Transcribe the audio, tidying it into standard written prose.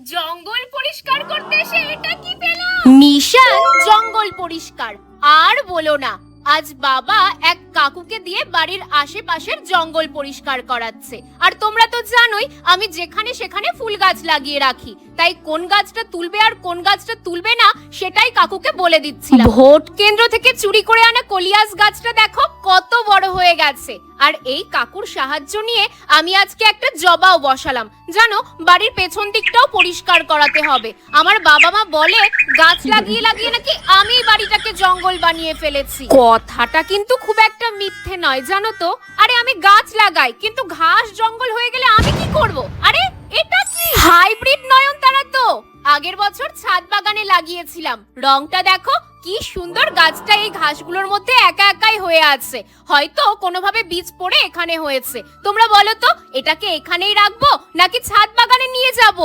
জঙ্গল পরিষ্কার করতে এসে এটা কি পেলাম? নিশান জঙ্গল পরিষ্কার আর বলো না। আজ বাবা এক কাকুকে দিয়ে বাড়ির আশেপাশের জঙ্গল পরিষ্কার করাচ্ছে। আর তোমরা তো জানোই আমি যেখানে সেখানে ফুল গাছ লাগিয়ে রাখি, তাই কোন গাছটা তুলবে আর কোন গাছটা তুলবে না সেটাই কাকুকে বলে দিচ্ছিলাম। ভোট কেন্দ্র থেকে চুরি করে আনা কলিয়াস গাছটা দেখো কত বড় হয়ে গেছে। আর এই কাকুর সাহায্য নিয়ে আমি আজকে একটা জবাও বসালাম। জানো, বাড়ির পেছন দিকটাও পরিষ্কার করাতে হবে। আমার বাবা মা বলে গাছ লাগিয়ে লাগিয়ে নাকি আমি বাড়িটাকে জঙ্গল বানিয়ে ফেলেছি। কথাটা কিন্তু খুব একটা মিথ্যে নয় জানো তো। আরে আমি গাছ লাগাই, কিন্তু ঘাস জঙ্গল হয়ে গেলে আমি কি করব? আরে এটা কি হাইব্রিড নয়নতারা? তো আগের বছর ছাদ বাগানে লাগিয়েছিলাম। রংটা দেখো কি সুন্দর। গাছটা এই ঘাসগুলোর মধ্যে একা একাই হয়ে আছে, হয়তো কোনোভাবে বীজ পড়ে এখানে হয়েছে। তোমরা বলো তো, এটাকে এখানেই রাখবো নাকি ছাদ বাগানে নিয়ে যাব?